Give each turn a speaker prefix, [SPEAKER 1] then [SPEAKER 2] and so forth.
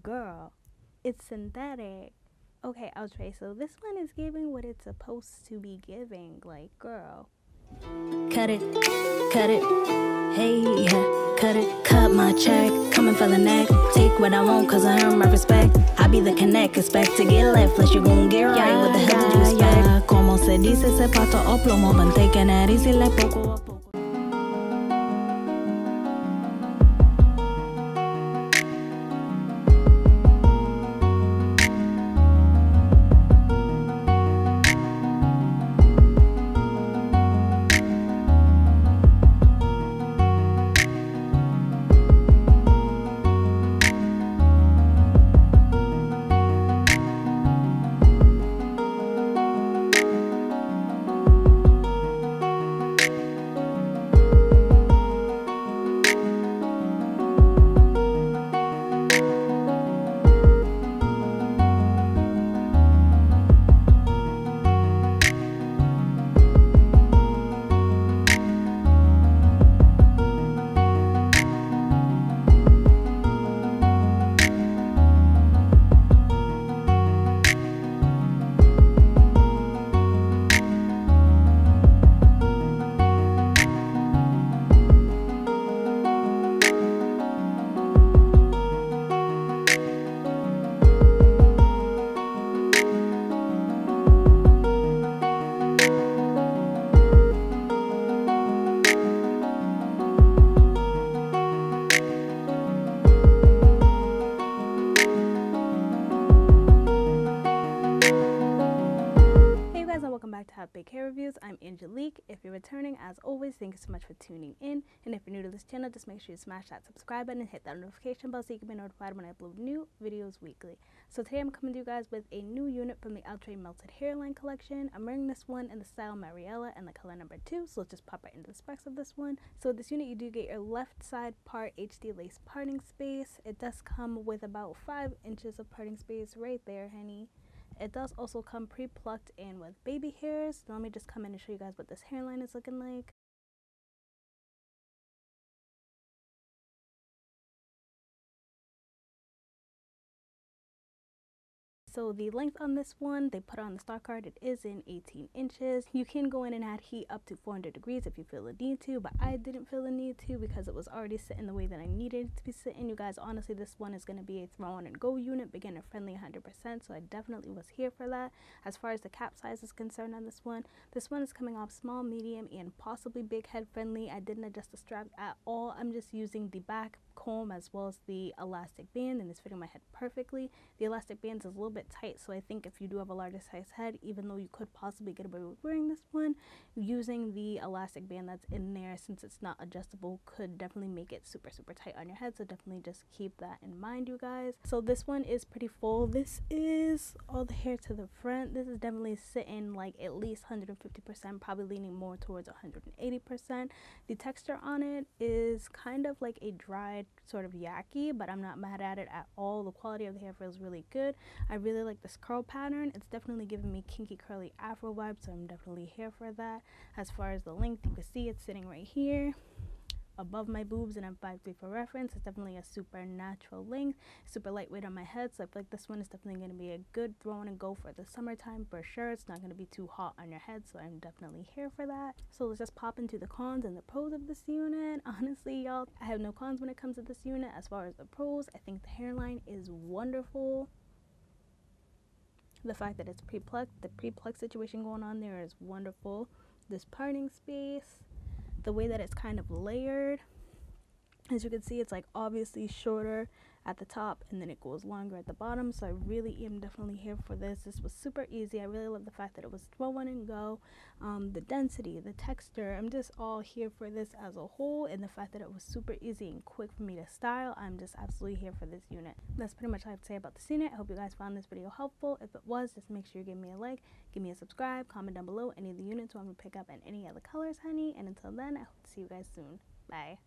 [SPEAKER 1] Girl, it's synthetic. Okay, Outre, so this one is giving what it's supposed to be giving. Like, girl.
[SPEAKER 2] Cut it, hey, yeah, cut my check, coming for the neck, take what I want cause I earn my respect, I be the connect, expect to get left, unless you gon' get right, what the hell did you expect, como se dice, se pato o plomo, but taking it easy like poco a poco.
[SPEAKER 1] Big Hair Reviews. I'm Angelique. If you're returning, as always, thank you so much for tuning in. And if you're new to this channel, just make sure you smash that subscribe button and hit that notification bell so you can be notified when I upload new videos weekly. So today I'm coming to you guys with a new unit from the Outre Melted Hairline collection. I'm wearing this one in the style Mariella and the color number 2, so let's just pop right into the specs of this one. So with this unit, you do get your left side part HD lace parting space. It does come with about 5 inches of parting space right there, honey. It does also come pre-plucked and with baby hairs. So let me just come in and show you guys what this hairline is looking like. So the length on this one, they put on the stock card, it is in 18 inches. You can go in and add heat up to 400 degrees if you feel the need to, but I didn't feel the need to because it was already sitting the way that I needed it to be sitting. You guys, honestly, this one is going to be a throw on and go unit, beginner friendly 100%, so I definitely was here for that. As far as the cap size is concerned on this one is coming off small, medium, and possibly big head friendly. I didn't adjust the strap at all. I'm just using the back comb as well as the elastic band, and it's fitting my head perfectly. The elastic band is a little bit tight, so I think if you do have a larger size head, even though you could possibly get away with wearing this one, using the elastic band that's in there, since it's not adjustable, could definitely make it super tight on your head. So definitely just keep that in mind, you guys. So this one is pretty full. This is all the hair to the front. This is definitely sitting like at least 150%, probably leaning more towards 180%. The texture on it is kind of like a dried sort of yucky, but I'm not mad at it at all. The quality of the hair feels really good. I really like this curl pattern. It's definitely giving me kinky curly afro vibes, so I'm definitely here for that. As far as the length, you can see it's sitting right here above my boobs, and I'm 5'3" for reference. It's definitely a super natural length, super lightweight on my head, so I feel like this one is definitely going to be a good throw on and go for the summertime for sure. It's not going to be too hot on your head, so I'm definitely here for that. So let's just pop into the cons and the pros of this unit. Honestly, y'all, I have no cons when it comes to this unit. As far as the pros, I think the hairline is wonderful. The fact that it's pre-plucked, the pre-plucked situation going on there is wonderful. This parting space, the way that it's kind of layered, as you can see, it's like obviously shorter at the top and then it goes longer at the bottom, so I really am definitely here for this. This was super easy. I really love the fact that it was throw on and go. The density, the texture, I'm just all here for this as a whole, and the fact that it was super easy and quick for me to style, I'm just absolutely here for this unit. That's pretty much all I have to say about this unit. I hope you guys found this video helpful. If it was, just make sure you give me a like, give me a subscribe, comment down below any of the units you want me to pick up and any other colors, honey, and until then, I hope to see you guys soon. Bye.